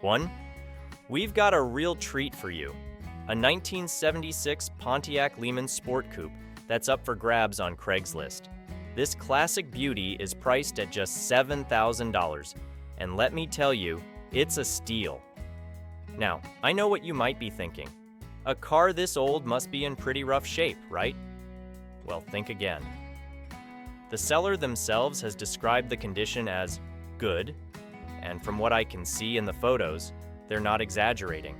1. We've got a real treat for you. A 1976 Pontiac LeMan Sport Coupe that's up for grabs on Craigslist. This classic beauty is priced at just $7,000, and let me tell you, it's a steal. Now, I know what you might be thinking. A car this old must be in pretty rough shape, right? Well, think again. The seller themselves has described the condition as good, and from what I can see in the photos, they're not exaggerating.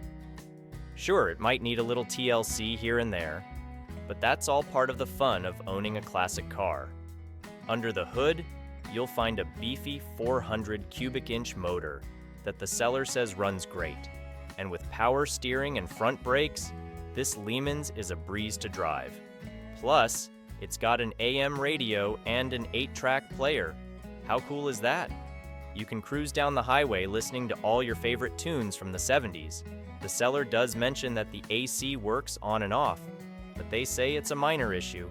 Sure, it might need a little TLC here and there, but that's all part of the fun of owning a classic car. Under the hood, you'll find a beefy 400 cubic inch motor that the seller says runs great. And with power steering and front brakes, this LeMan's is a breeze to drive. Plus, it's got an AM radio and an 8-track player. How cool is that? You can cruise down the highway listening to all your favorite tunes from the 70s. The seller does mention that the AC works on and off, but they say it's a minor issue,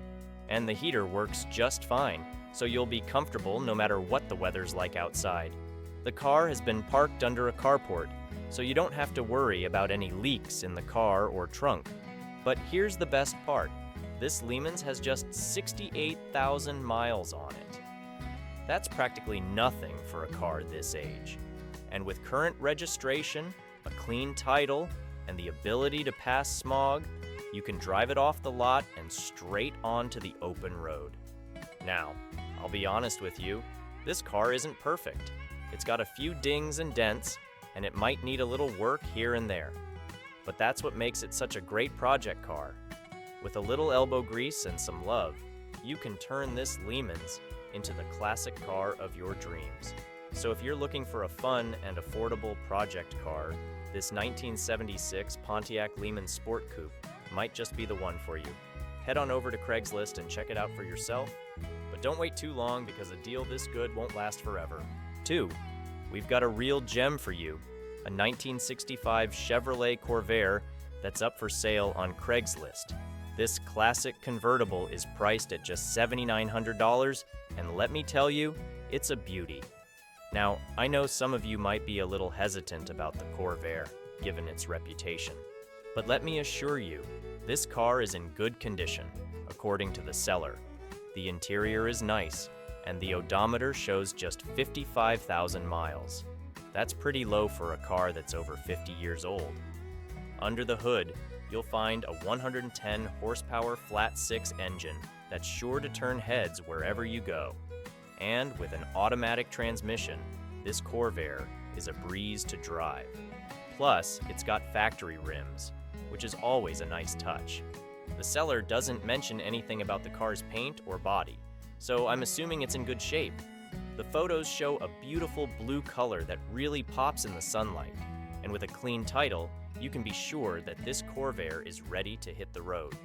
and the heater works just fine, so you'll be comfortable no matter what the weather's like outside. The car has been parked under a carport, so you don't have to worry about any leaks in the car or trunk. But here's the best part. This LeMan's has just 68,000 miles on it. That's practically nothing for a car this age. And with current registration, a clean title, and the ability to pass smog, you can drive it off the lot and straight onto the open road. Now, I'll be honest with you, this car isn't perfect. It's got a few dings and dents, and it might need a little work here and there. But that's what makes it such a great project car. With a little elbow grease and some love, you can turn this LeMan's into the classic car of your dreams. So if you're looking for a fun and affordable project car, this 1976 Pontiac LeMan Sport Coupe might just be the one for you. Head on over to Craigslist and check it out for yourself, but don't wait too long because a deal this good won't last forever. 2. We've got a real gem for you, a 1965 Chevrolet Corvair that's up for sale on Craigslist. This classic convertible is priced at just $7,900, and let me tell you, it's a beauty. Now, I know some of you might be a little hesitant about the Corvair, given its reputation. But let me assure you, this car is in good condition, according to the seller. The interior is nice, and the odometer shows just 55,000 miles. That's pretty low for a car that's over 50 years old. Under the hood, you'll find a 110 horsepower flat-six engine that's sure to turn heads wherever you go. And with an automatic transmission, this Corvair is a breeze to drive. Plus, it's got factory rims, which is always a nice touch. The seller doesn't mention anything about the car's paint or body, so I'm assuming it's in good shape. The photos show a beautiful blue color that really pops in the sunlight, and with a clean title, you can be sure that this Corvair is ready to hit the road.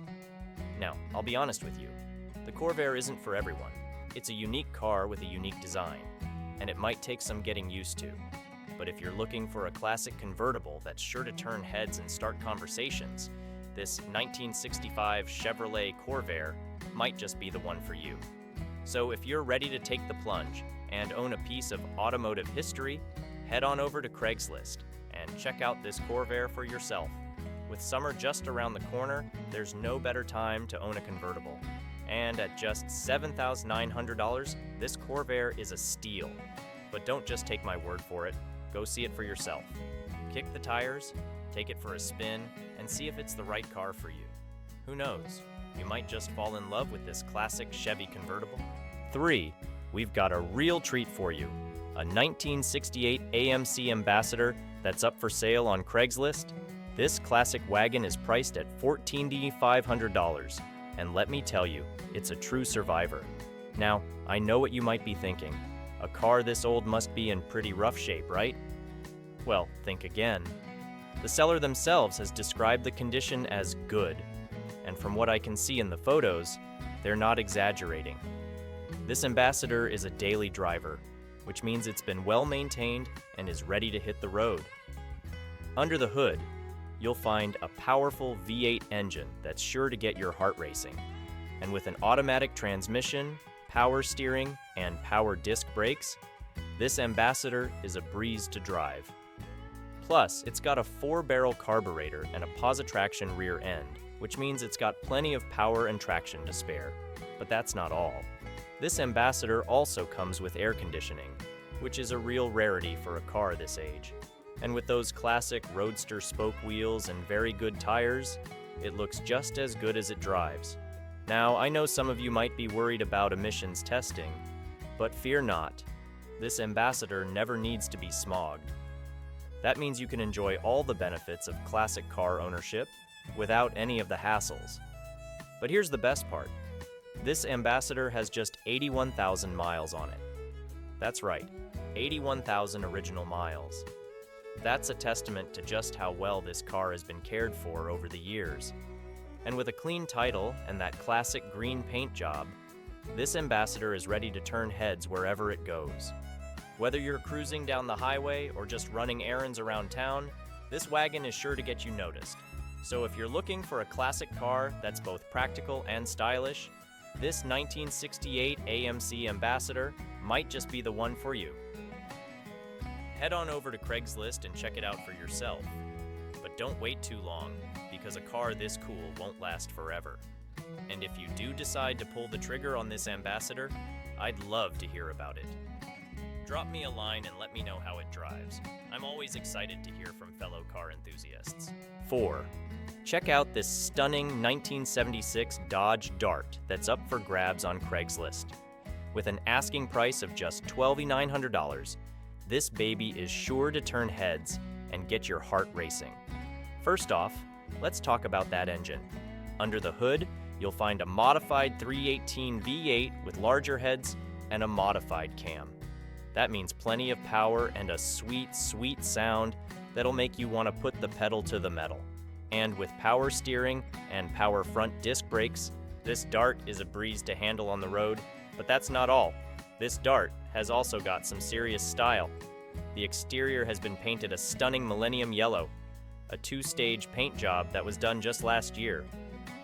Now, I'll be honest with you, the Corvair isn't for everyone. It's a unique car with a unique design, and it might take some getting used to. But if you're looking for a classic convertible that's sure to turn heads and start conversations, this 1965 Chevrolet Corvair might just be the one for you. So if you're ready to take the plunge and own a piece of automotive history, head on over to Craigslist and check out this Corvair for yourself. With summer just around the corner, there's no better time to own a convertible. And at just $7,900, this Corvair is a steal. But don't just take my word for it, go see it for yourself. Kick the tires, take it for a spin, and see if it's the right car for you. Who knows, you might just fall in love with this classic Chevy convertible. 3. We've got a real treat for you, a 1968 AMC Ambassador that's up for sale on Craigslist. This classic wagon is priced at $14,500. And let me tell you, it's a true survivor. Now, I know what you might be thinking. A car this old must be in pretty rough shape, right? Well, think again. The seller themselves has described the condition as good, and from what I can see in the photos, they're not exaggerating. This Ambassador is a daily driver, which means it's been well maintained and is ready to hit the road. Under the hood, you'll find a powerful V8 engine that's sure to get your heart racing. And with an automatic transmission, power steering, and power disc brakes, this Ambassador is a breeze to drive. Plus, it's got a 4-barrel carburetor and a positive-traction rear end, which means it's got plenty of power and traction to spare. But that's not all. This Ambassador also comes with air conditioning, which is a real rarity for a car this age. And with those classic roadster spoke wheels and very good tires, it looks just as good as it drives. Now, I know some of you might be worried about emissions testing, but fear not. This Ambassador never needs to be smogged. That means you can enjoy all the benefits of classic car ownership without any of the hassles. But here's the best part. This Ambassador has just 81,000 miles on it. That's right, 81,000 original miles. That's a testament to just how well this car has been cared for over the years. And with a clean title and that classic green paint job, this Ambassador is ready to turn heads wherever it goes. Whether you're cruising down the highway or just running errands around town, this wagon is sure to get you noticed. So if you're looking for a classic car that's both practical and stylish, this 1968 AMC Ambassador might just be the one for you. Head on over to Craigslist and check it out for yourself. But don't wait too long, because a car this cool won't last forever. And if you do decide to pull the trigger on this Ambassador, I'd love to hear about it. Drop me a line and let me know how it drives. I'm always excited to hear from fellow car enthusiasts. 4. Check out this stunning 1976 Dodge Dart that's up for grabs on Craigslist. With an asking price of just $12,900, this baby is sure to turn heads and get your heart racing. First off, let's talk about that engine. Under the hood, you'll find a modified 318 V8 with larger heads and a modified cam. That means plenty of power and a sweet, sweet sound that'll make you want to put the pedal to the metal. And with power steering and power front disc brakes, this Dart is a breeze to handle on the road. But that's not all. This Dart has also got some serious style. The exterior has been painted a stunning millennium yellow, a 2-stage paint job that was done just last year.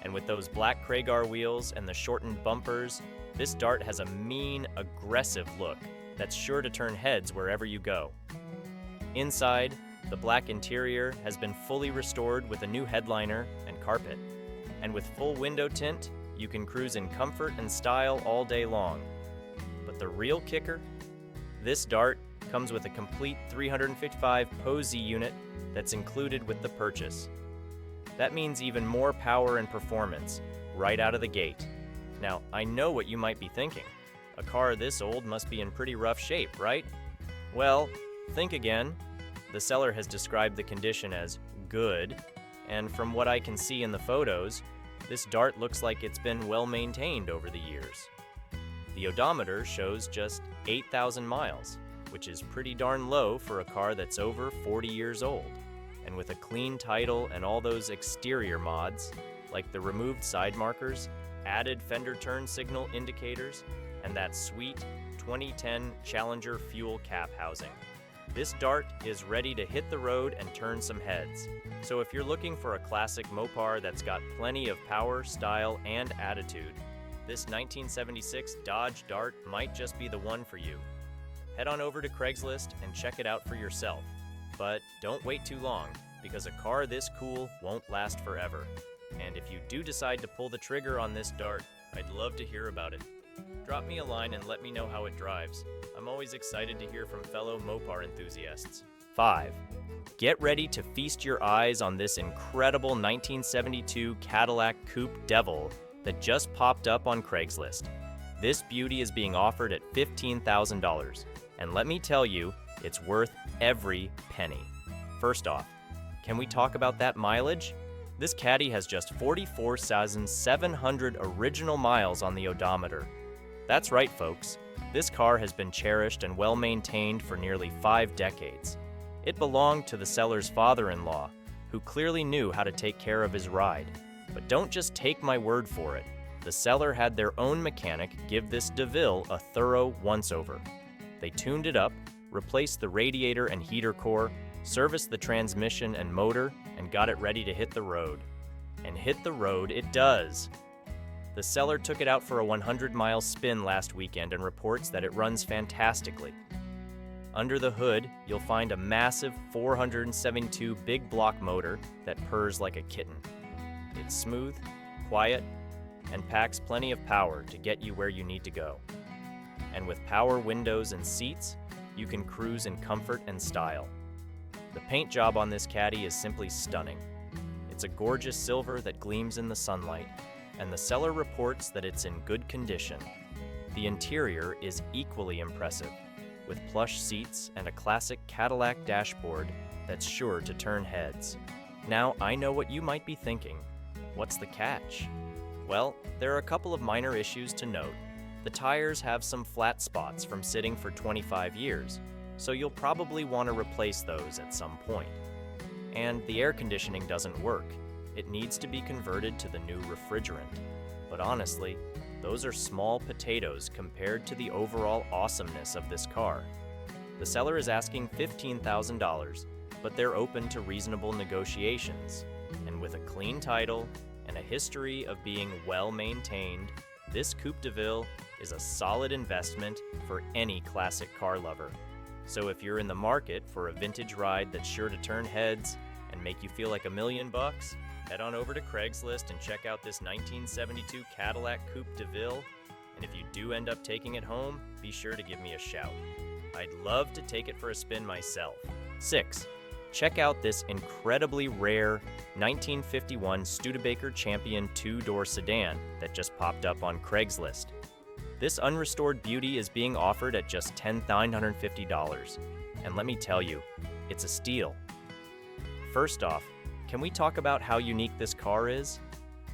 And with those black Craigar wheels and the shortened bumpers, this Dart has a mean, aggressive look that's sure to turn heads wherever you go. Inside, the black interior has been fully restored with a new headliner and carpet. And with full window tint, you can cruise in comfort and style all day long. But the real kicker? This Dart comes with a complete 355 Posey unit that's included with the purchase. That means even more power and performance right out of the gate. Now, I know what you might be thinking. A car this old must be in pretty rough shape, right? Well, think again. The seller has described the condition as good, and from what I can see in the photos, this Dart looks like it's been well maintained over the years. The odometer shows just 8,000 miles, which is pretty darn low for a car that's over 40 years old. And with a clean title and all those exterior mods, like the removed side markers, added fender turn signal indicators, and that sweet 2010 Challenger fuel cap housing, this Dart is ready to hit the road and turn some heads. So if you're looking for a classic Mopar that's got plenty of power, style, and attitude, this 1976 Dodge Dart might just be the one for you. Head on over to Craigslist and check it out for yourself. But don't wait too long, because a car this cool won't last forever. And if you do decide to pull the trigger on this Dart, I'd love to hear about it. Drop me a line and let me know how it drives. I'm always excited to hear from fellow Mopar enthusiasts. 5. Get ready to feast your eyes on this incredible 1972 Cadillac Coupe DeVille that just popped up on Craigslist. This beauty is being offered at $15,000, and let me tell you, it's worth every penny. First off, can we talk about that mileage? This Caddy has just 44,700 original miles on the odometer. That's right, folks. This car has been cherished and well maintained for nearly 5 decades. It belonged to the seller's father-in-law, who clearly knew how to take care of his ride. But don't just take my word for it. The seller had their own mechanic give this DeVille a thorough once-over. They tuned it up, replaced the radiator and heater core, serviced the transmission and motor, and got it ready to hit the road. And hit the road it does! The seller took it out for a 100-mile spin last weekend and reports that it runs fantastically. Under the hood, you'll find a massive 472 big block motor that purrs like a kitten. It's smooth, quiet, and packs plenty of power to get you where you need to go. And with power windows and seats, you can cruise in comfort and style. The paint job on this Caddy is simply stunning. It's a gorgeous silver that gleams in the sunlight, and the seller reports that it's in good condition. The interior is equally impressive, with plush seats and a classic Cadillac dashboard that's sure to turn heads. Now, I know what you might be thinking. What's the catch? Well, there are a couple of minor issues to note. The tires have some flat spots from sitting for 25 years, so you'll probably want to replace those at some point. And the air conditioning doesn't work. It needs to be converted to the new refrigerant. But honestly, those are small potatoes compared to the overall awesomeness of this car. The seller is asking $15,000, but they're open to reasonable negotiations. And with a clean title and a history of being well maintained, this Coupe DeVille is a solid investment for any classic car lover. So if you're in the market for a vintage ride that's sure to turn heads and make you feel like $1 million, head on over to Craigslist and check out this 1972 Cadillac Coupe DeVille. And if you do end up taking it home, be sure to give me a shout. I'd love to take it for a spin myself. 6. Check out this incredibly rare 1951 Studebaker Champion 2-door sedan that just popped up on Craigslist. This unrestored beauty is being offered at just $10,950, and let me tell you, it's a steal. First off, can we talk about how unique this car is?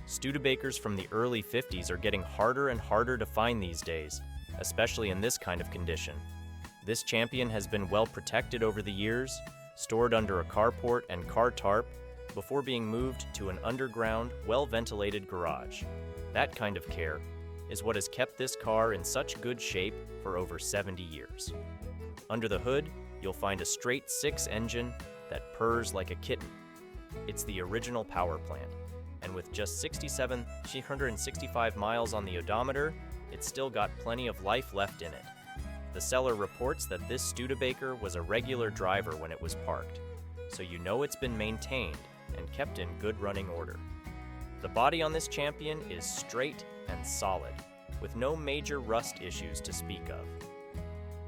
Studebakers from the early 50s are getting harder and harder to find these days, especially in this kind of condition. This Champion has been well protected over the years, stored under a carport and car tarp, before being moved to an underground, well-ventilated garage. That kind of care is what has kept this car in such good shape for over 70 years. Under the hood, you'll find a straight 6 engine that purrs like a kitten. It's the original power plant, and with just 665 miles on the odometer, it's still got plenty of life left in it. The seller reports that this Studebaker was a regular driver when it was parked, so you know it's been maintained and kept in good running order. The body on this Champion is straight and solid, with no major rust issues to speak of.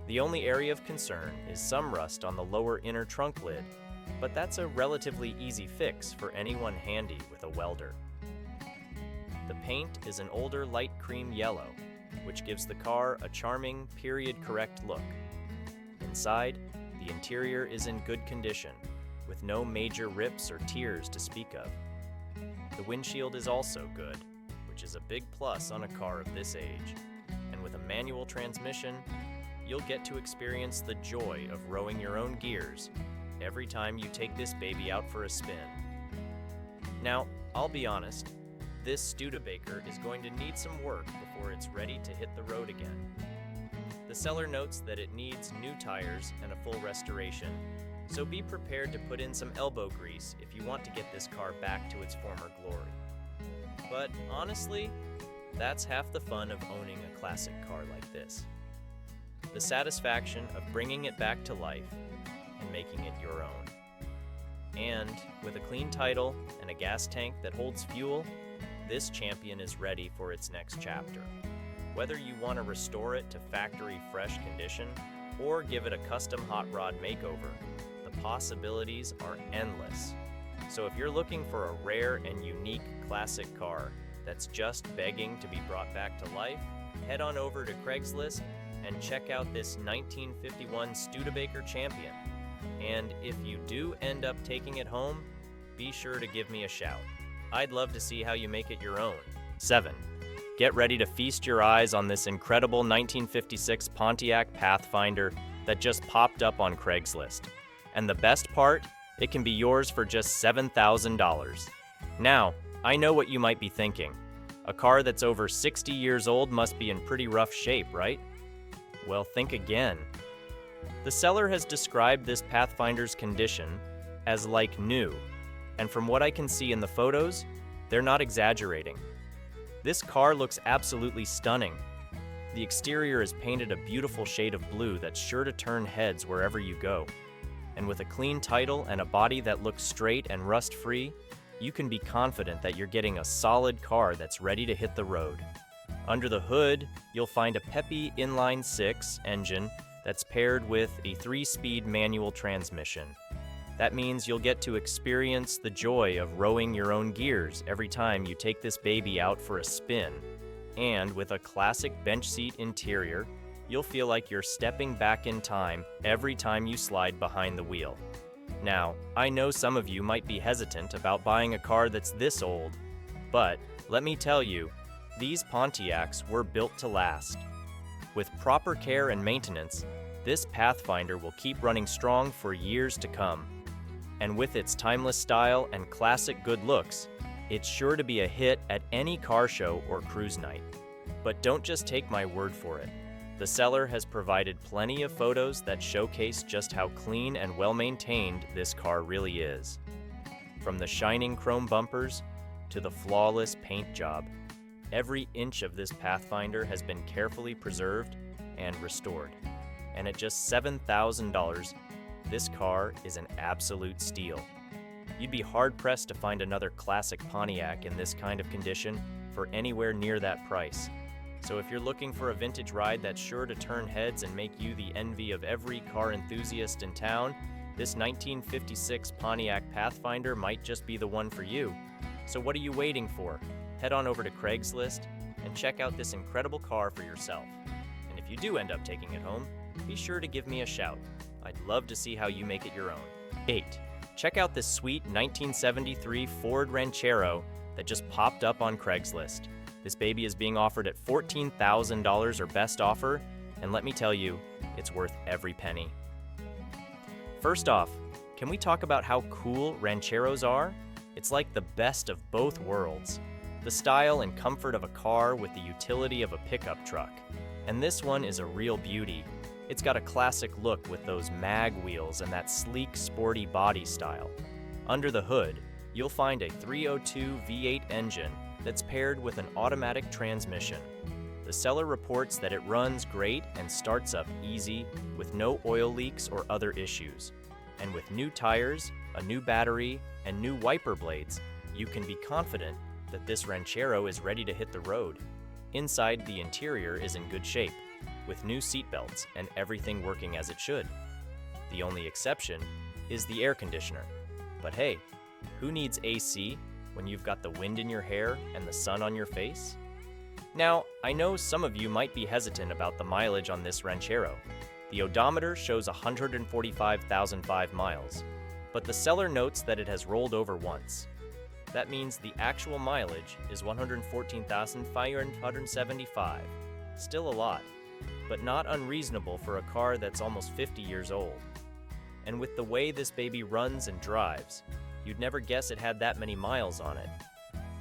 The only area of concern is some rust on the lower inner trunk lid, but that's a relatively easy fix for anyone handy with a welder. The paint is an older light cream yellow, which gives the car a charming, period-correct look. Inside, the interior is in good condition, with no major rips or tears to speak of. The windshield is also good, which is a big plus on a car of this age. And with a manual transmission, you'll get to experience the joy of rowing your own gears every time you take this baby out for a spin. Now, I'll be honest, this Studebaker is going to need some work before it's ready to hit the road again. The seller notes that it needs new tires and a full restoration, so be prepared to put in some elbow grease if you want to get this car back to its former glory. But honestly, that's half the fun of owning a classic car like this. The satisfaction of bringing it back to life and making it your own. And with a clean title and a gas tank that holds fuel, this Champion is ready for its next chapter. Whether you want to restore it to factory fresh condition or give it a custom hot rod makeover, the possibilities are endless. So if you're looking for a rare and unique classic car that's just begging to be brought back to life, head on over to Craigslist and check out this 1951 Studebaker Champion. And if you do end up taking it home, be sure to give me a shout. I'd love to see how you make it your own. 7. Get ready to feast your eyes on this incredible 1956 Pontiac Pathfinder that just popped up on Craigslist. And the best part, it can be yours for just $7,000. Now, I know what you might be thinking. A car that's over 60 years old must be in pretty rough shape, right? Well, think again. The seller has described this Pathfinder's condition as like new, and from what I can see in the photos, they're not exaggerating. This car looks absolutely stunning. the exterior is painted a beautiful shade of blue that's sure to turn heads wherever you go. And with a clean title and a body that looks straight and rust-free, you can be confident that you're getting a solid car that's ready to hit the road. Under the hood, you'll find a peppy inline-6 engine that's paired with a 3-speed manual transmission. That means you'll get to experience the joy of rowing your own gears every time you take this baby out for a spin. And with a classic bench seat interior, you'll feel like you're stepping back in time every time you slide behind the wheel. Now, I know some of you might be hesitant about buying a car that's this old, but let me tell you, these Pontiacs were built to last. With proper care and maintenance, this Pathfinder will keep running strong for years to come. And with its timeless style and classic good looks, it's sure to be a hit at any car show or cruise night. But don't just take my word for it. The seller has provided plenty of photos that showcase just how clean and well-maintained this car really is. From the shining chrome bumpers to the flawless paint job, every inch of this Pathfinder has been carefully preserved and restored. And at just $7,000, this car is an absolute steal. You'd be hard-pressed to find another classic Pontiac in this kind of condition for anywhere near that price. So if you're looking for a vintage ride that's sure to turn heads and make you the envy of every car enthusiast in town, this 1956 Pontiac Pathfinder might just be the one for you. So what are you waiting for? Head on over to Craigslist and check out this incredible car for yourself. And if you do end up taking it home, be sure to give me a shout. I'd love to see how you make it your own. 8. Check out this sweet 1973 Ford Ranchero that just popped up on Craigslist. This baby is being offered at $14,000 or best offer, and let me tell you, it's worth every penny. First off, can we talk about how cool Rancheros are? It's like the best of both worlds. The style and comfort of a car with the utility of a pickup truck. And this one is a real beauty. It's got a classic look with those mag wheels and that sleek, sporty body style. Under the hood, you'll find a 302 V8 engine that's paired with an automatic transmission. The seller reports that it runs great and starts up easy with no oil leaks or other issues. And with new tires, a new battery, and new wiper blades, you can be confident that this Ranchero is ready to hit the road. Inside, the interior is in good shape, with new seatbelts and everything working as it should. The only exception is the air conditioner. But hey, who needs AC when you've got the wind in your hair and the sun on your face? Now, I know some of you might be hesitant about the mileage on this Ranchero. The odometer shows 145,005 miles, but the seller notes that it has rolled over once. That means the actual mileage is 114,575. Still a lot, but not unreasonable for a car that's almost 50 years old. And with the way this baby runs and drives, you'd never guess it had that many miles on it.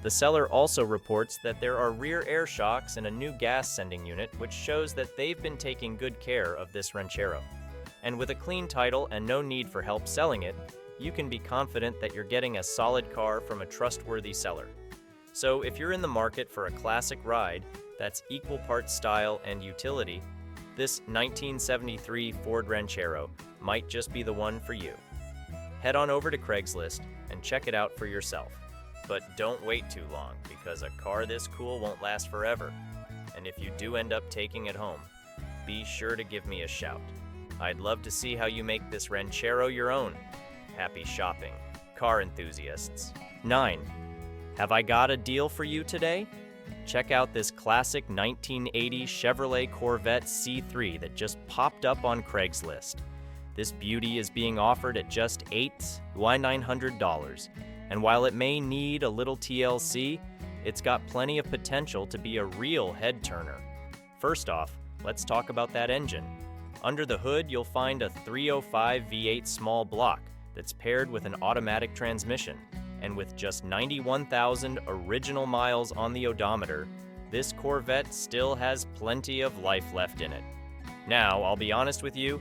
The seller also reports that there are rear air shocks and a new gas sending unit, which shows that they've been taking good care of this Ranchero. And with a clean title and no need for help selling it, you can be confident that you're getting a solid car from a trustworthy seller. So if you're in the market for a classic ride that's equal parts style and utility, this 1973 Ford Ranchero might just be the one for you. Head on over to Craigslist and check it out for yourself. But don't wait too long, because a car this cool won't last forever. And if you do end up taking it home, be sure to give me a shout. I'd love to see how you make this Ranchero your own. Happy shopping, car enthusiasts. 9. Have I got a deal for you today? Check out this classic 1980 Chevrolet Corvette C3 that just popped up on Craigslist. This beauty is being offered at just $8,900. And while it may need a little TLC, it's got plenty of potential to be a real head-turner. First off, let's talk about that engine. Under the hood, you'll find a 305 V8 small block that's paired with an automatic transmission. And with just 91,000 original miles on the odometer, this Corvette still has plenty of life left in it. Now, I'll be honest with you,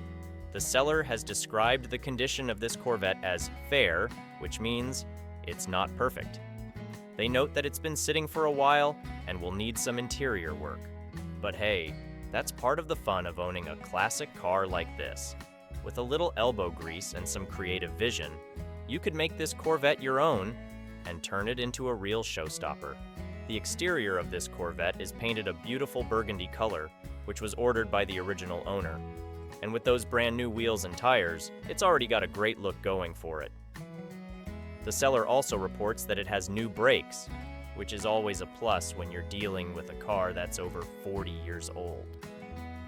the seller has described the condition of this Corvette as fair, which means it's not perfect. They note that it's been sitting for a while and will need some interior work. But hey, That's part of the fun of owning a classic car like this. With a little elbow grease and some creative vision, you could make this Corvette your own and turn it into a real showstopper. The exterior of this Corvette is painted a beautiful burgundy color, which was ordered by the original owner. And with those brand new wheels and tires, it's already got a great look going for it. The seller also reports that it has new brakes, which is always a plus when you're dealing with a car that's over 40 years old.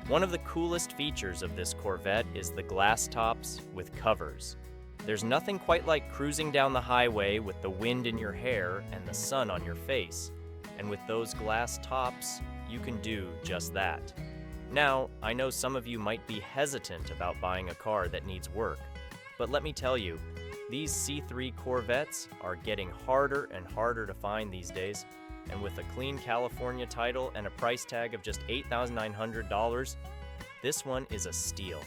One of the coolest features of this Corvette is the glass tops with covers. There's nothing quite like cruising down the highway with the wind in your hair and the sun on your face. And with those glass tops, you can do just that. Now, I know some of you might be hesitant about buying a car that needs work, but let me tell you, these C3 Corvettes are getting harder and harder to find these days, and with a clean California title and a price tag of just $8,900, this one is a steal.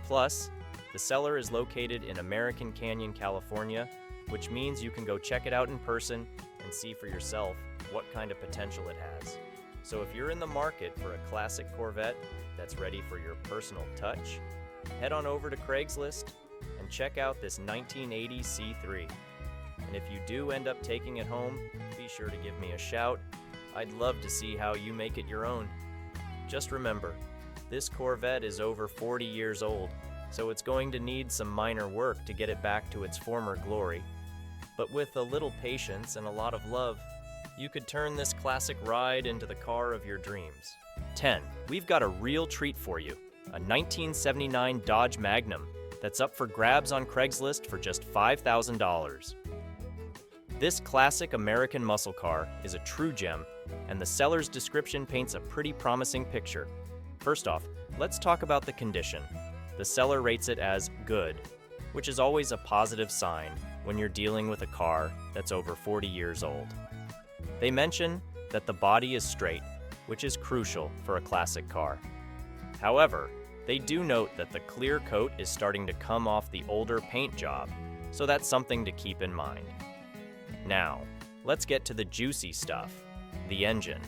Plus, the seller is located in American Canyon, California, which means you can go check it out in person and see for yourself what kind of potential it has. So if you're in the market for a classic Corvette that's ready for your personal touch, head on over to Craigslist and check out this 1980 C3. And if you do end up taking it home, be sure to give me a shout. I'd love to see how you make it your own. Just remember, this Corvette is over 40 years old, so it's going to need some minor work to get it back to its former glory. But with a little patience and a lot of love, you could turn this classic ride into the car of your dreams. 10. We've got a real treat for you, a 1979 Dodge Magnum that's up for grabs on Craigslist for just $5,000. This classic American muscle car is a true gem, and the seller's description paints a pretty promising picture. First off, let's talk about the condition. The seller rates it as good, which is always a positive sign when you're dealing with a car that's over 40 years old. They mention that the body is straight, which is crucial for a classic car. However, they do note that the clear coat is starting to come off the older paint job, so that's something to keep in mind. Now, let's get to the juicy stuff, the engine.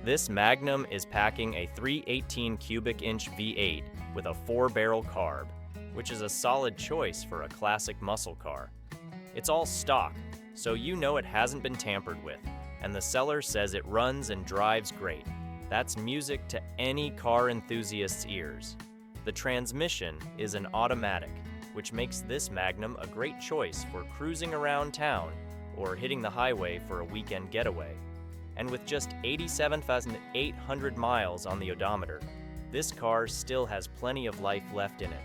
This Magnum is packing a 318 cubic inch V8 with a 4-barrel carb, which is a solid choice for a classic muscle car. It's all stock, so you know it hasn't been tampered with, and the seller says it runs and drives great. That's music to any car enthusiast's ears. The transmission is an automatic, which makes this Magnum a great choice for cruising around town or hitting the highway for a weekend getaway. And with just 87,800 miles on the odometer, this car still has plenty of life left in it.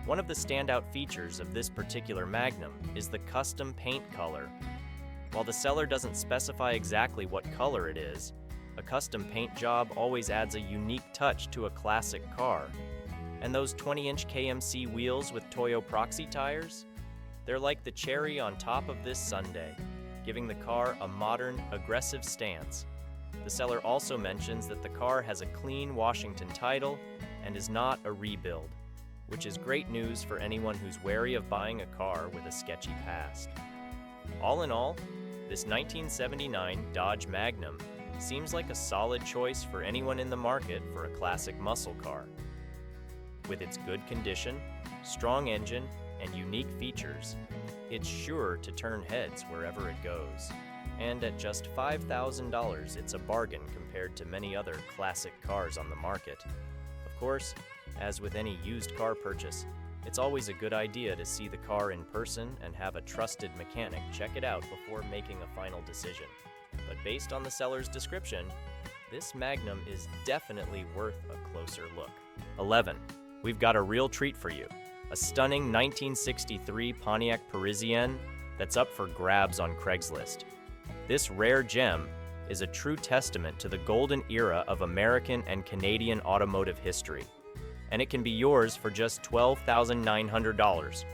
One of the standout features of this particular Magnum is the custom paint color. While the seller doesn't specify exactly what color it is, a custom paint job always adds a unique touch to a classic car. And those 20-inch KMC wheels with Toyo Proxy tires? They're like the cherry on top of this sundae, giving the car a modern, aggressive stance. The seller also mentions that the car has a clean Washington title and is not a rebuild, which is great news for anyone who's wary of buying a car with a sketchy past. All in all, this 1979 Dodge Magnum seems like a solid choice for anyone in the market for a classic muscle car. With its good condition, strong engine, and unique features, it's sure to turn heads wherever it goes. And at just $5,000, it's a bargain compared to many other classic cars on the market. Of course, as with any used car purchase, it's always a good idea to see the car in person and have a trusted mechanic check it out before making a final decision. But based on the seller's description, this Magnum is definitely worth a closer look. 11. We've got a real treat for you. A stunning 1963 Pontiac Parisian that's up for grabs on Craigslist. This rare gem is a true testament to the golden era of American and Canadian automotive history, and it can be yours for just $12,900.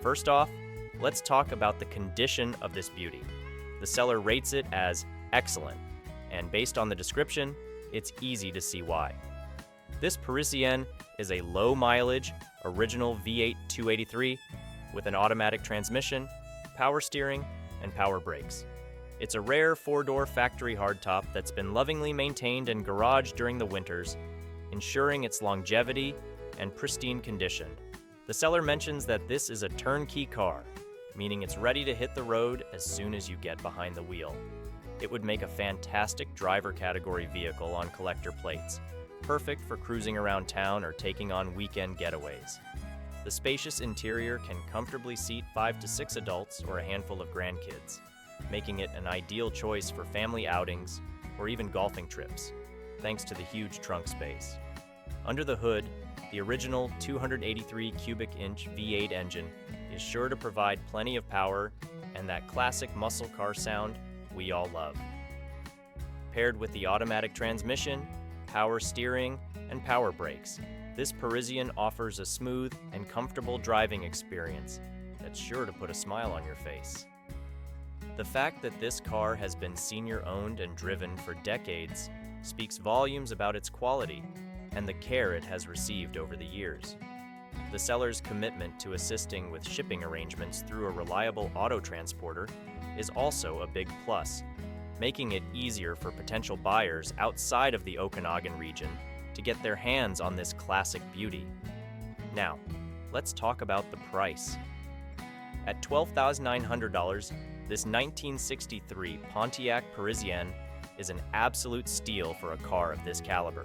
First off, let's talk about the condition of this beauty. The seller rates it as excellent, and based on the description, it's easy to see why. This Parisian is a low-mileage, original V8 283 with an automatic transmission, power steering, and power brakes. It's a rare 4-door factory hardtop that's been lovingly maintained and garaged during the winters, ensuring its longevity and pristine condition. The seller mentions that this is a turnkey car, meaning it's ready to hit the road as soon as you get behind the wheel. It would make a fantastic driver category vehicle on collector plates, perfect for cruising around town or taking on weekend getaways. The spacious interior can comfortably seat 5 to 6 adults or a handful of grandkids, making it an ideal choice for family outings or even golfing trips, thanks to the huge trunk space. Under the hood, the original 283 cubic inch V8 engine is sure to provide plenty of power and that classic muscle car sound we all love. Paired with the automatic transmission, power steering, and power brakes, this Parisian offers a smooth and comfortable driving experience that's sure to put a smile on your face. The fact that this car has been senior-owned and driven for decades speaks volumes about its quality and the care it has received over the years. The seller's commitment to assisting with shipping arrangements through a reliable auto transporter is also a big plus, making it easier for potential buyers outside of the Okanagan region to get their hands on this classic beauty. Now, let's talk about the price. At $12,900, this 1963 Pontiac Parisian is an absolute steal for a car of this caliber.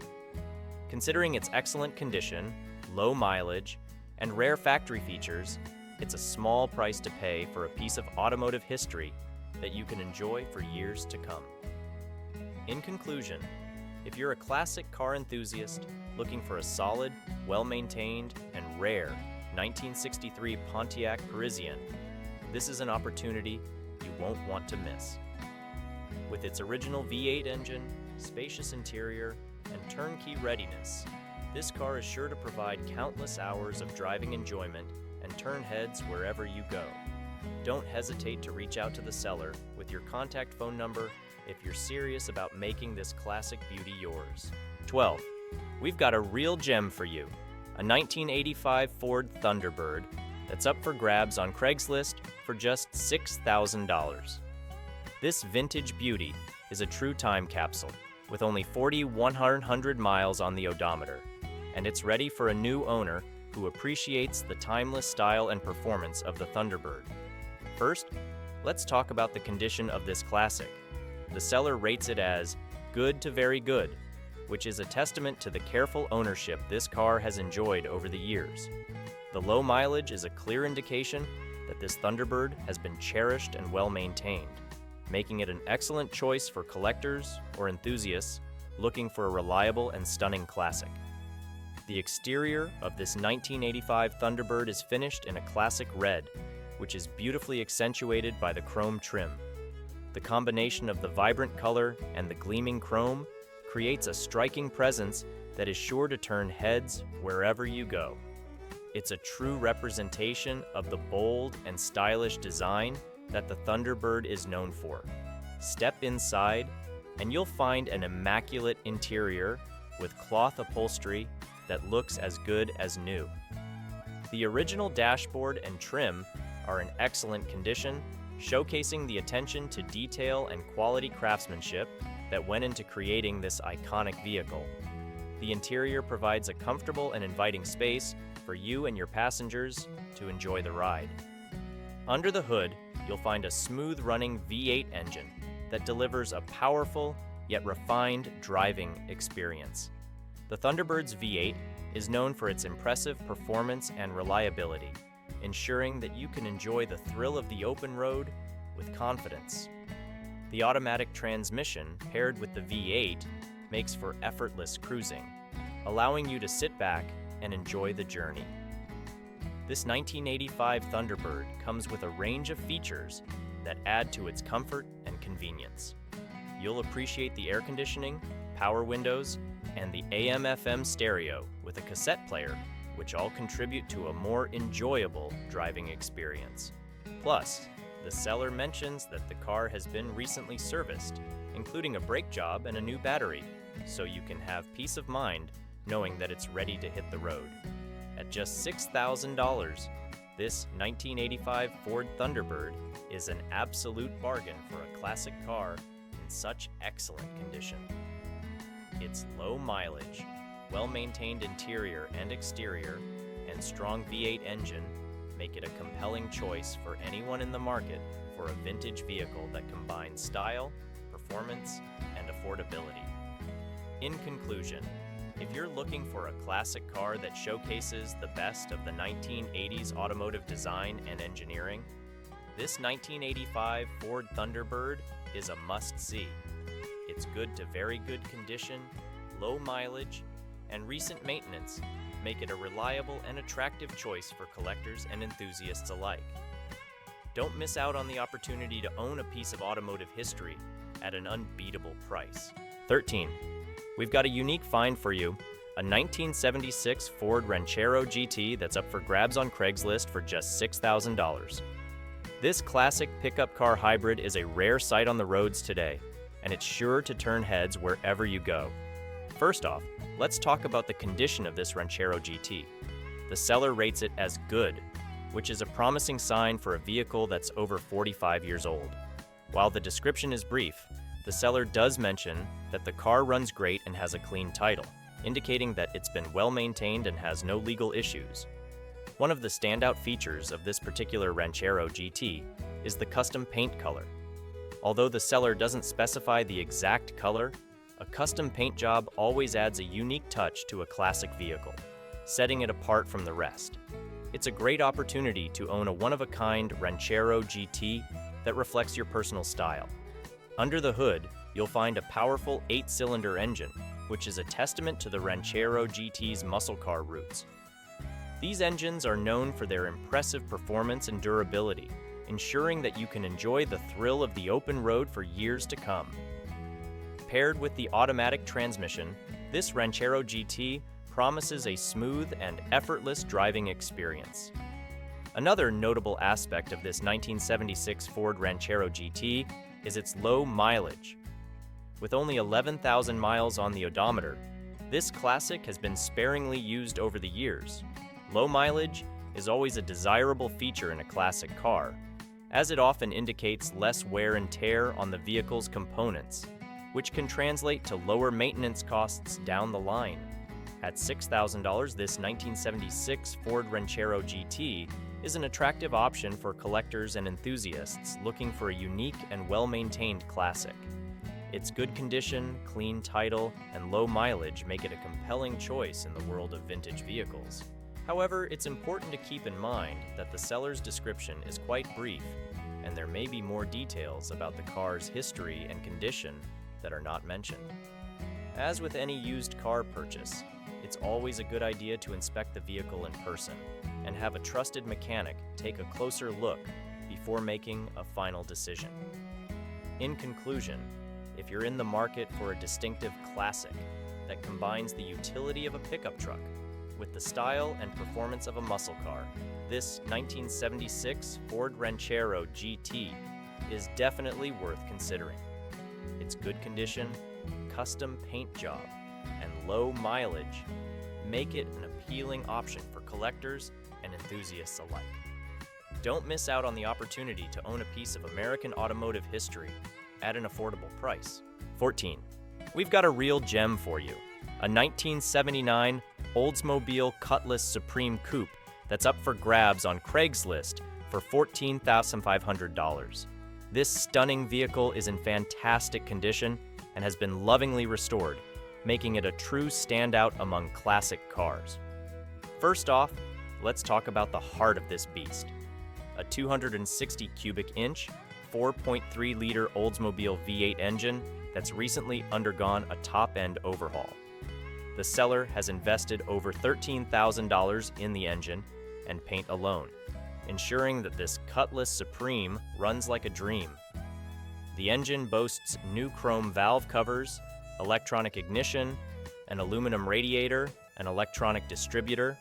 Considering its excellent condition, low mileage, and rare factory features, it's a small price to pay for a piece of automotive history that you can enjoy for years to come. In conclusion, if you're a classic car enthusiast looking for a solid, well-maintained, and rare 1963 Pontiac Parisian, this is an opportunity you won't want to miss. With its original V8 engine, spacious interior, and turnkey readiness, this car is sure to provide countless hours of driving enjoyment and turn heads wherever you go. Don't hesitate to reach out to the seller with your contact phone number if you're serious about making this classic beauty yours. 12. We've got a real gem for you, a 1985 Ford Thunderbird that's up for grabs on Craigslist for just $6,000. This vintage beauty is a true time capsule with only 4,100 miles on the odometer, and it's ready for a new owner who appreciates the timeless style and performance of the Thunderbird. First, let's talk about the condition of this classic. The seller rates it as good to very good, which is a testament to the careful ownership this car has enjoyed over the years. The low mileage is a clear indication that this Thunderbird has been cherished and well maintained, making it an excellent choice for collectors or enthusiasts looking for a reliable and stunning classic. The exterior of this 1985 Thunderbird is finished in a classic red, which is beautifully accentuated by the chrome trim. The combination of the vibrant color and the gleaming chrome creates a striking presence that is sure to turn heads wherever you go. It's a true representation of the bold and stylish design that the Thunderbird is known for. Step inside, and you'll find an immaculate interior with cloth upholstery that looks as good as new. The original dashboard and trim are in excellent condition, showcasing the attention to detail and quality craftsmanship that went into creating this iconic vehicle. The interior provides a comfortable and inviting space for you and your passengers to enjoy the ride. Under the hood, you'll find a smooth-running V8 engine that delivers a powerful yet refined driving experience. The Thunderbird's V8 is known for its impressive performance and reliability, ensuring that you can enjoy the thrill of the open road with confidence. The automatic transmission paired with the V8 makes for effortless cruising, allowing you to sit back and enjoy the journey. This 1985 Thunderbird comes with a range of features that add to its comfort and convenience. You'll appreciate the air conditioning, power windows, and the AM/FM stereo with a cassette player, which all contribute to a more enjoyable driving experience. Plus, the seller mentions that the car has been recently serviced, including a brake job and a new battery, so you can have peace of mind knowing that it's ready to hit the road. At just $6,000, this 1985 Ford Thunderbird is an absolute bargain for a classic car in such excellent condition. Its low mileage, well-maintained interior and exterior, and strong V8 engine make it a compelling choice for anyone in the market for a vintage vehicle that combines style, performance, and affordability. In conclusion, if you're looking for a classic car that showcases the best of the 1980s automotive design and engineering, this 1985 Ford Thunderbird is a must-see. Its good to very good condition, low mileage, and recent maintenance make it a reliable and attractive choice for collectors and enthusiasts alike. Don't miss out on the opportunity to own a piece of automotive history at an unbeatable price. 13. We've got a unique find for you, a 1976 Ford Ranchero GT that's up for grabs on Craigslist for just $6,000. This classic pickup car hybrid is a rare sight on the roads today, and it's sure to turn heads wherever you go. First off, let's talk about the condition of this Ranchero GT. The seller rates it as good, which is a promising sign for a vehicle that's over 45 years old. While the description is brief, the seller does mention that the car runs great and has a clean title, indicating that it's been well maintained and has no legal issues. One of the standout features of this particular Ranchero GT is the custom paint color. Although the seller doesn't specify the exact color, a custom paint job always adds a unique touch to a classic vehicle, setting it apart from the rest. It's a great opportunity to own a one-of-a-kind Ranchero GT that reflects your personal style. Under the hood, you'll find a powerful 8-cylinder engine, which is a testament to the Ranchero GT's muscle car roots. These engines are known for their impressive performance and durability, ensuring that you can enjoy the thrill of the open road for years to come. Paired with the automatic transmission, this Ranchero GT promises a smooth and effortless driving experience. Another notable aspect of this 1976 Ford Ranchero GT is its low mileage. With only 11,000 miles on the odometer, this classic has been sparingly used over the years. Low mileage is always a desirable feature in a classic car, as it often indicates less wear and tear on the vehicle's components, which can translate to lower maintenance costs down the line. At $6,000, this 1976 Ford Ranchero GT is an attractive option for collectors and enthusiasts looking for a unique and well-maintained classic. Its good condition, clean title, and low mileage make it a compelling choice in the world of vintage vehicles. However, it's important to keep in mind that the seller's description is quite brief, and there may be more details about the car's history and condition that are not mentioned. As with any used car purchase, it's always a good idea to inspect the vehicle in person and have a trusted mechanic take a closer look before making a final decision. In conclusion, if you're in the market for a distinctive classic that combines the utility of a pickup truck with the style and performance of a muscle car, this 1976 Ford Ranchero GT is definitely worth considering. Its good condition, custom paint job, and low mileage make it an appealing option for collectors and enthusiasts alike. Don't miss out on the opportunity to own a piece of American automotive history at an affordable price. 14. We've got a real gem for you, a 1979 Oldsmobile Cutless Supreme Coupe that's up for grabs on Craigslist for $14,500. This stunning vehicle is in fantastic condition and has been lovingly restored, making it a true standout among classic cars. First off, let's talk about the heart of this beast. A 260 cubic inch, 4.3-liter Oldsmobile V8 engine that's recently undergone a top-end overhaul. The seller has invested over $13,000 in the engine and paint alone, ensuring that this Cutless Supreme runs like a dream. The engine boasts new chrome valve covers, electronic ignition, an aluminum radiator, an electronic distributor,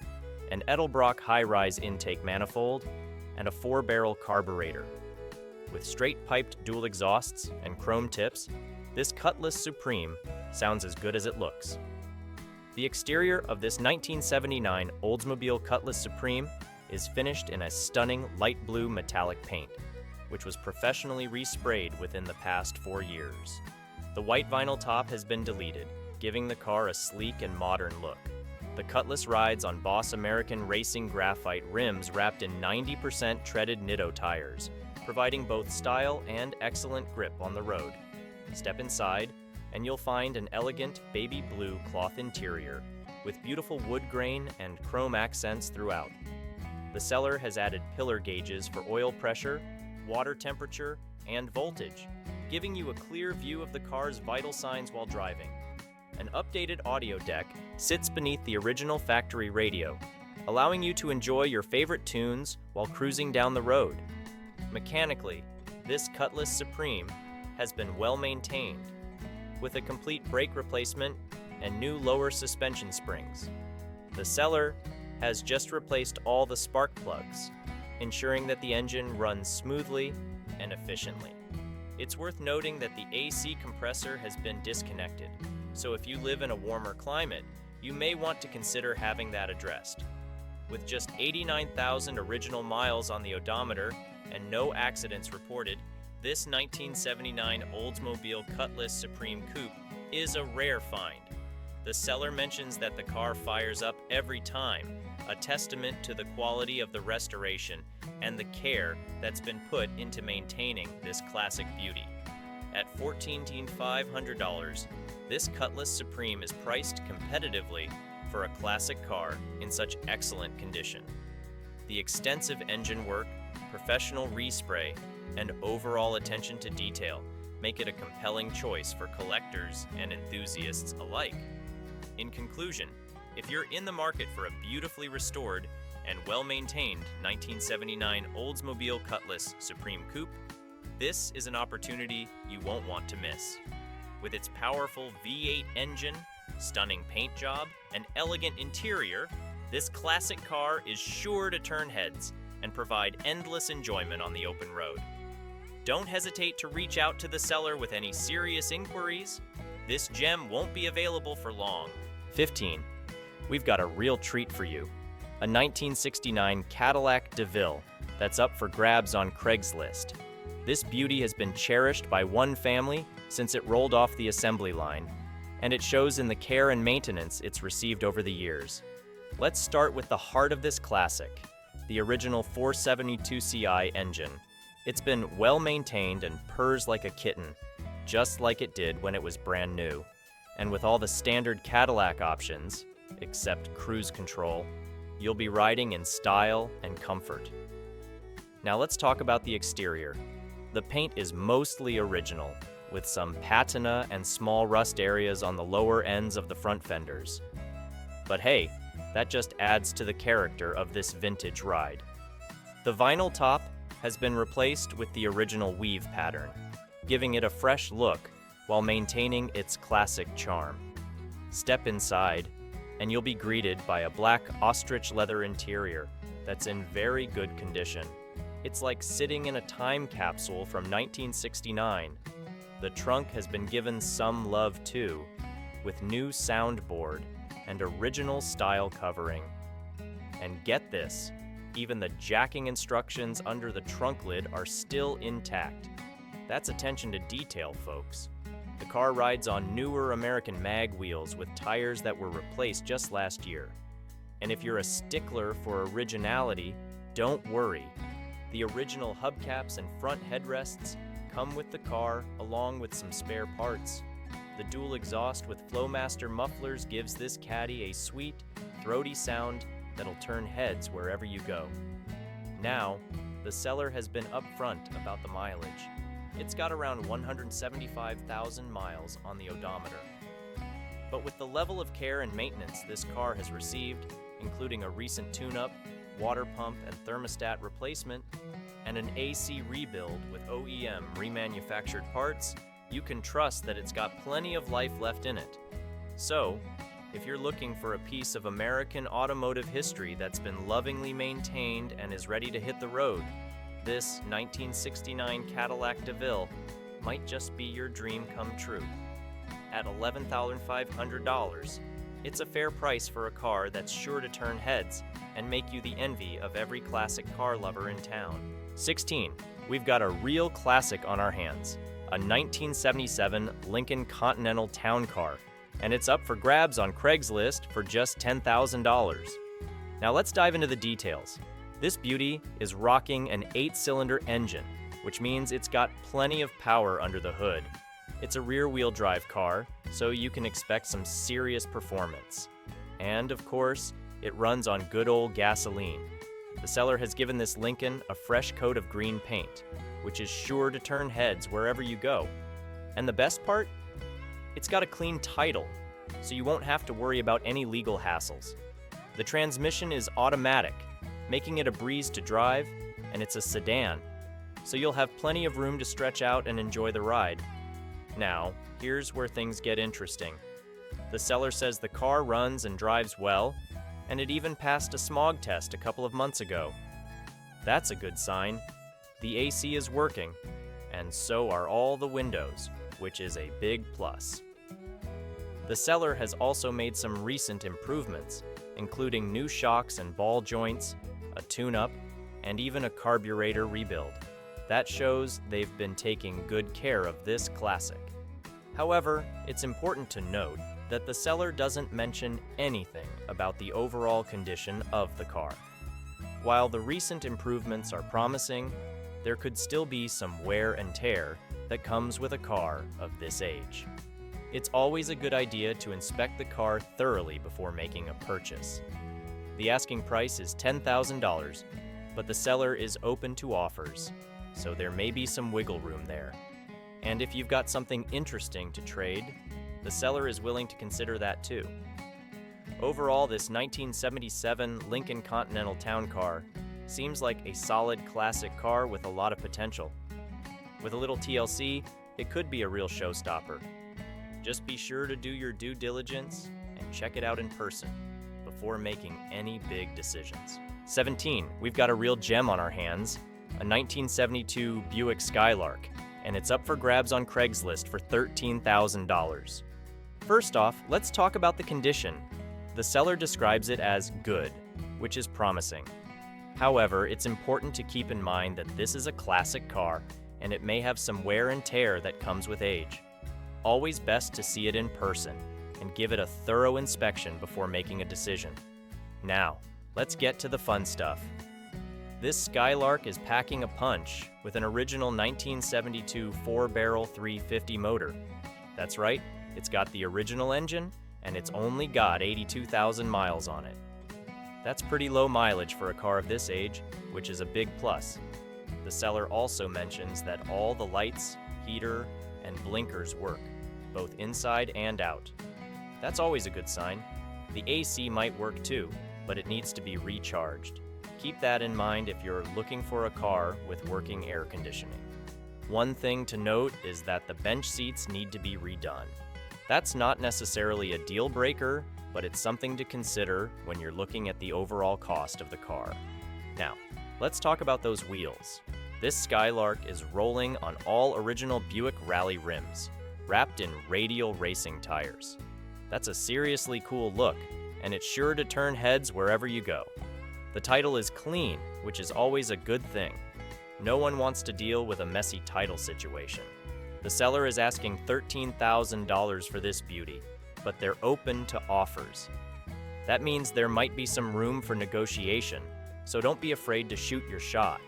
an Edelbrock high-rise intake manifold, and a 4-barrel carburetor. With straight-piped dual exhausts and chrome tips, this Cutless Supreme sounds as good as it looks. The exterior of this 1979 Oldsmobile Cutless Supreme is finished in a stunning light blue metallic paint, which was professionally resprayed within the past 4 years. The white vinyl top has been deleted, giving the car a sleek and modern look. The Cutless rides on Boss American Racing graphite rims wrapped in 90% treaded Nitto tires, providing both style and excellent grip on the road. Step inside, and you'll find an elegant baby blue cloth interior with beautiful wood grain and chrome accents throughout. The seller has added pillar gauges for oil pressure, water temperature, and voltage, giving you a clear view of the car's vital signs while driving. An updated audio deck sits beneath the original factory radio, allowing you to enjoy your favorite tunes while cruising down the road. Mechanically, this Cutless Supreme has been well maintained, with a complete brake replacement and new lower suspension springs. The seller has just replaced all the spark plugs, ensuring that the engine runs smoothly and efficiently. It's worth noting that the AC compressor has been disconnected, so if you live in a warmer climate, you may want to consider having that addressed. With just 89,000 original miles on the odometer and no accidents reported, this 1979 Oldsmobile Cutless Supreme Coupe is a rare find. The seller mentions that the car fires up every time, a testament to the quality of the restoration and the care that's been put into maintaining this classic beauty. At $14,500, this Cutless Supreme is priced competitively for a classic car in such excellent condition. The extensive engine work, professional respray, and overall attention to detail make it a compelling choice for collectors and enthusiasts alike. In conclusion, if you're in the market for a beautifully restored and well-maintained 1979 Oldsmobile Cutless Supreme Coupe, this is an opportunity you won't want to miss. With its powerful V8 engine, stunning paint job, and elegant interior, this classic car is sure to turn heads and provide endless enjoyment on the open road. Don't hesitate to reach out to the seller with any serious inquiries. This gem won't be available for long. 15. We've got a real treat for you. A 1969 Cadillac DeVille that's up for grabs on Craigslist. This beauty has been cherished by one family since it rolled off the assembly line, and it shows in the care and maintenance it's received over the years. Let's start with the heart of this classic, the original 472 Ci engine. It's been well maintained and purrs like a kitten, just like it did when it was brand new. And with all the standard Cadillac options, except cruise control, you'll be riding in style and comfort. Now let's talk about the exterior. The paint is mostly original, with some patina and small rust areas on the lower ends of the front fenders. But hey, that just adds to the character of this vintage ride. The vinyl top has been replaced with the original weave pattern, giving it a fresh look while maintaining its classic charm. Step inside, and you'll be greeted by a black ostrich leather interior that's in very good condition. It's like sitting in a time capsule from 1969. The trunk has been given some love too, with new soundboard and original style covering. And get this, even the jacking instructions under the trunk lid are still intact. That's attention to detail, folks. The car rides on newer American mag wheels with tires that were replaced just last year. And if you're a stickler for originality, don't worry. The original hubcaps and front headrests come with the car along with some spare parts. The dual exhaust with Flowmaster mufflers gives this Caddy a sweet, throaty sound that'll turn heads wherever you go. Now, the seller has been upfront about the mileage. It's got around 175,000 miles on the odometer. But with the level of care and maintenance this car has received, including a recent tune-up, water pump and thermostat replacement, and an AC rebuild with OEM remanufactured parts, you can trust that it's got plenty of life left in it. So, if you're looking for a piece of American automotive history that's been lovingly maintained and is ready to hit the road, this 1969 Cadillac DeVille might just be your dream come true. At $11,500, it's a fair price for a car that's sure to turn heads and make you the envy of every classic car lover in town. 16. We've got a real classic on our hands, a 1977 Lincoln Continental Town Car and it's up for grabs on Craigslist for just $10,000. Now let's dive into the details. This beauty is rocking an 8-cylinder engine, which means it's got plenty of power under the hood. It's a rear-wheel drive car, so you can expect some serious performance. And of course, it runs on good old gasoline. The seller has given this Lincoln a fresh coat of green paint, which is sure to turn heads wherever you go. And the best part? It's got a clean title, so you won't have to worry about any legal hassles. The transmission is automatic, making it a breeze to drive, and it's a sedan, so you'll have plenty of room to stretch out and enjoy the ride. Now, here's where things get interesting. The seller says the car runs and drives well, and it even passed a smog test a couple of months ago. That's a good sign. The AC is working, and so are all the windows, which is a big plus. The seller has also made some recent improvements, including new shocks and ball joints, a tune-up, and even a carburetor rebuild. That shows they've been taking good care of this classic. However, it's important to note that the seller doesn't mention anything about the overall condition of the car. While the recent improvements are promising, there could still be some wear and tear that comes with a car of this age. It's always a good idea to inspect the car thoroughly before making a purchase. The asking price is $10,000, but the seller is open to offers, so there may be some wiggle room there. And if you've got something interesting to trade, the seller is willing to consider that too. Overall, this 1977 Lincoln Continental Town Car seems like a solid classic car with a lot of potential. With a little TLC, it could be a real showstopper. Just be sure to do your due diligence and check it out in person before making any big decisions. 17, we've got a real gem on our hands, a 1972 Buick Skylark, and it's up for grabs on Craigslist for $13,000. First off, let's talk about the condition. The seller describes it as good, which is promising. However, it's important to keep in mind that this is a classic car and it may have some wear and tear that comes with age. Always best to see it in person and give it a thorough inspection before making a decision. Now, let's get to the fun stuff. This Skylark is packing a punch with an original 1972 4-barrel 350 motor. That's right, it's got the original engine and it's only got 82,000 miles on it. That's pretty low mileage for a car of this age, which is a big plus. The seller also mentions that all the lights, heater, and blinkers work, both inside and out. That's always a good sign. The AC might work too, but it needs to be recharged. Keep that in mind if you're looking for a car with working air conditioning. One thing to note is that the bench seats need to be redone. That's not necessarily a deal breaker, but it's something to consider when you're looking at the overall cost of the car. Now, let's talk about those wheels. This Skylark is rolling on all original Buick Rally rims, wrapped in radial racing tires. That's a seriously cool look, and it's sure to turn heads wherever you go. The title is clean, which is always a good thing. No one wants to deal with a messy title situation. The seller is asking $13,000 for this beauty, but they're open to offers. That means there might be some room for negotiation, so don't be afraid to shoot your shot.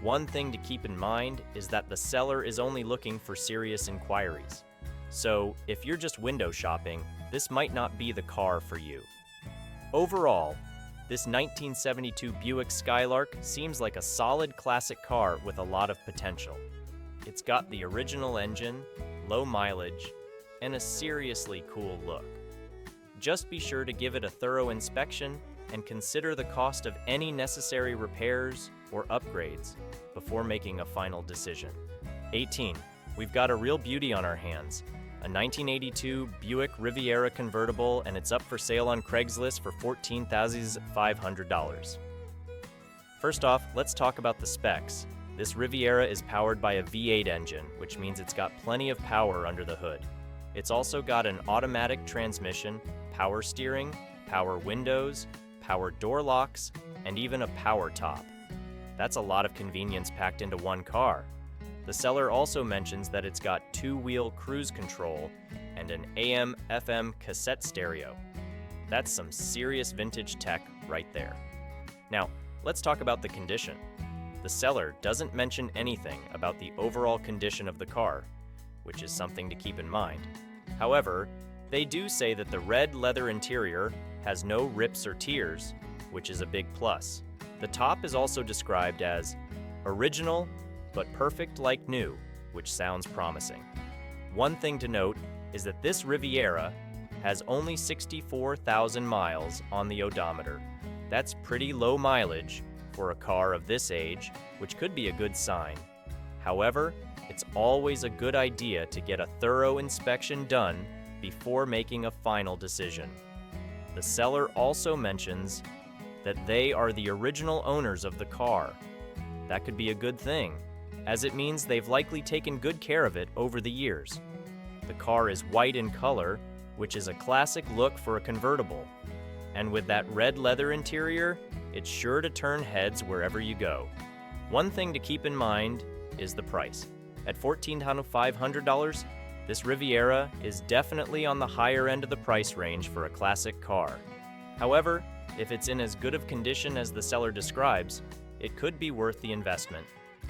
One thing to keep in mind is that the seller is only looking for serious inquiries. So, if you're just window shopping, this might not be the car for you. Overall, this 1972 Buick Skylark seems like a solid classic car with a lot of potential. It's got the original engine, low mileage, and a seriously cool look. Just be sure to give it a thorough inspection and consider the cost of any necessary repairs or upgrades before making a final decision. 18. We've got a real beauty on our hands, a 1982 Buick Riviera convertible, and it's up for sale on Craigslist for $14,500. First off, let's talk about the specs. This Riviera is powered by a V8 engine, which means it's got plenty of power under the hood. It's also got an automatic transmission, power steering, power windows, power door locks, and even a power top. That's a lot of convenience packed into one car. The seller also mentions that it's got two-wheel cruise control and an AM/FM cassette stereo. That's some serious vintage tech right there. Now, let's talk about the condition. The seller doesn't mention anything about the overall condition of the car, which is something to keep in mind. However, they do say that the red leather interior has no rips or tears, which is a big plus. The top is also described as original, but perfect like new, which sounds promising. One thing to note is that this Riviera has only 64,000 miles on the odometer. That's pretty low mileage for a car of this age, which could be a good sign. However, it's always a good idea to get a thorough inspection done before making a final decision. The seller also mentions that they are the original owners of the car. That could be a good thing, as it means they've likely taken good care of it over the years. The car is white in color, which is a classic look for a convertible. And with that red leather interior, it's sure to turn heads wherever you go. One thing to keep in mind is the price. At $14,500, this Riviera is definitely on the higher end of the price range for a classic car. However, if it's in as good of condition as the seller describes, it could be worth the investment.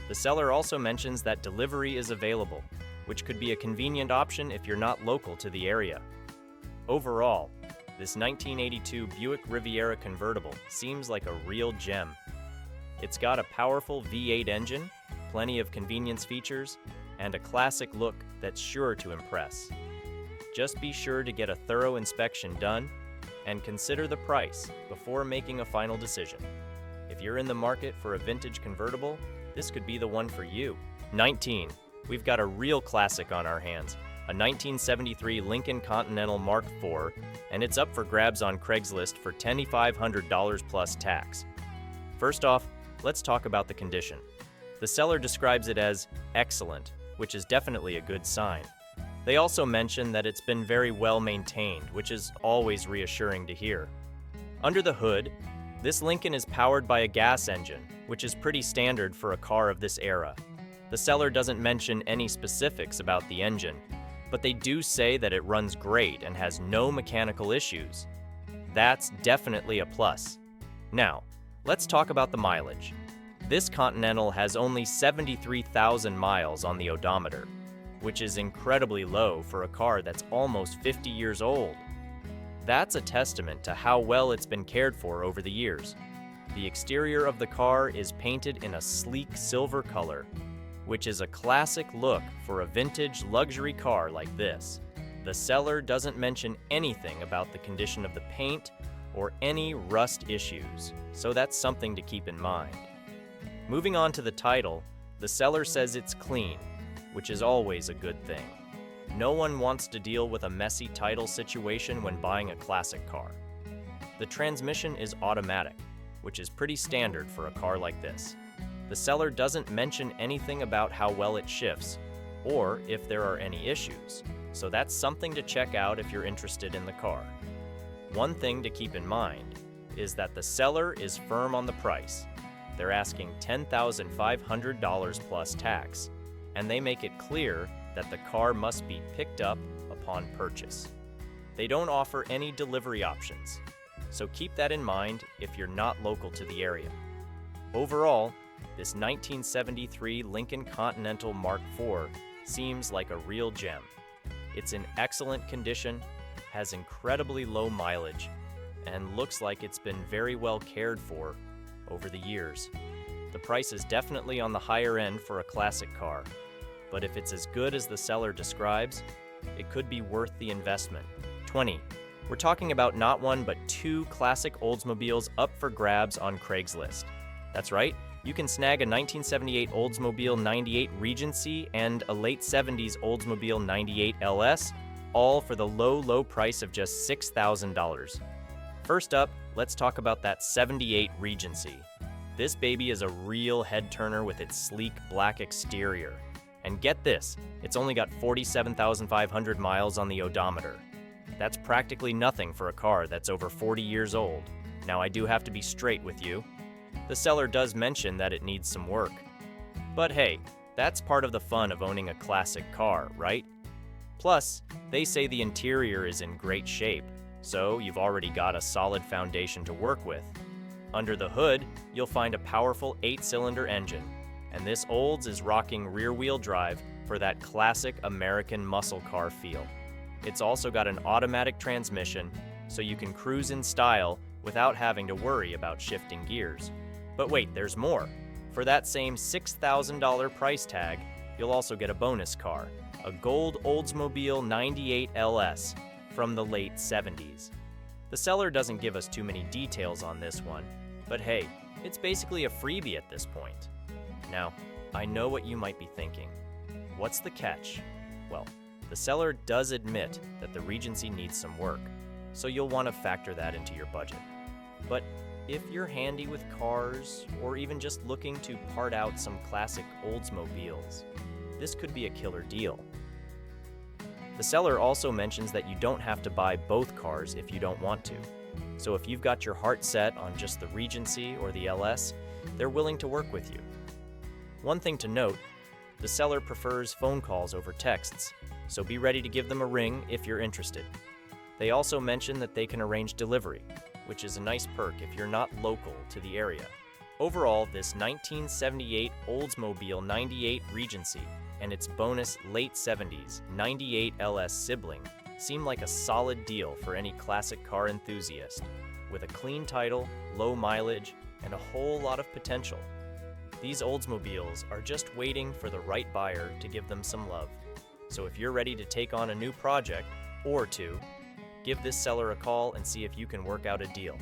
The seller also mentions that delivery is available, which could be a convenient option if you're not local to the area. Overall, this 1982 Buick Riviera convertible seems like a real gem. It's got a powerful V8 engine, plenty of convenience features, and a classic look that's sure to impress. Just be sure to get a thorough inspection done and consider the price before making a final decision. If you're in the market for a vintage convertible, this could be the one for you. 19. We've got a real classic on our hands, a 1973 Lincoln Continental Mark IV, and it's up for grabs on Craigslist for $2,500 plus tax. First off, let's talk about the condition. The seller describes it as excellent, which is definitely a good sign. They also mention that it's been very well maintained, which is always reassuring to hear. Under the hood, this Lincoln is powered by a gas engine, which is pretty standard for a car of this era. The seller doesn't mention any specifics about the engine, but they do say that it runs great and has no mechanical issues. That's definitely a plus. Now, let's talk about the mileage. This Continental has only 73,000 miles on the odometer, which is incredibly low for a car that's almost 50 years old. That's a testament to how well it's been cared for over the years. The exterior of the car is painted in a sleek silver color, which is a classic look for a vintage luxury car like this. The seller doesn't mention anything about the condition of the paint or any rust issues, so that's something to keep in mind. Moving on to the title, the seller says it's clean, which is always a good thing. No one wants to deal with a messy title situation when buying a classic car. The transmission is automatic, which is pretty standard for a car like this. The seller doesn't mention anything about how well it shifts, or if there are any issues, so that's something to check out if you're interested in the car. One thing to keep in mind is that the seller is firm on the price. They're asking $10,500 plus tax, and they make it clear that the car must be picked up upon purchase. They don't offer any delivery options, so keep that in mind if you're not local to the area. Overall, this 1973 Lincoln Continental Mark IV seems like a real gem. It's in excellent condition, has incredibly low mileage, and looks like it's been very well cared for over the years. The price is definitely on the higher end for a classic car, but if it's as good as the seller describes, it could be worth the investment. 20. We're talking about not one but two classic Oldsmobiles up for grabs on Craigslist. That's right, you can snag a 1978 Oldsmobile 98 Regency and a late 70s Oldsmobile 98 LS, all for the low price of just $6,000. First up, let's talk about that 78 Regency. This baby is a real head-turner with its sleek black exterior. And get this, it's only got 47,500 miles on the odometer. That's practically nothing for a car that's over 40 years old. Now I do have to be straight with you. The seller does mention that it needs some work. But hey, that's part of the fun of owning a classic car, right? Plus, they say the interior is in great shape, so you've already got a solid foundation to work with. Under the hood, you'll find a powerful 8-cylinder engine, and this Olds is rocking rear-wheel drive for that classic American muscle car feel. It's also got an automatic transmission, so you can cruise in style without having to worry about shifting gears. But wait, there's more. For that same $6,000 price tag, you'll also get a bonus car, a gold Oldsmobile 98 LS from the late 70s. The seller doesn't give us too many details on this one, but hey, it's basically a freebie at this point. Now, I know what you might be thinking. What's the catch? Well, the seller does admit that the Regency needs some work, so you'll want to factor that into your budget. But if you're handy with cars, or even just looking to part out some classic Oldsmobiles, this could be a killer deal. The seller also mentions that you don't have to buy both cars if you don't want to. So if you've got your heart set on just the Regency or the LS, they're willing to work with you. One thing to note, the seller prefers phone calls over texts, so be ready to give them a ring if you're interested. They also mention that they can arrange delivery, which is a nice perk if you're not local to the area. Overall, this 1978 Oldsmobile 98 Regency and its bonus late 70s 98 LS sibling seem like a solid deal for any classic car enthusiast, with a clean title, low mileage, and a whole lot of potential. These Oldsmobiles are just waiting for the right buyer to give them some love. So if you're ready to take on a new project, or two, give this seller a call and see if you can work out a deal.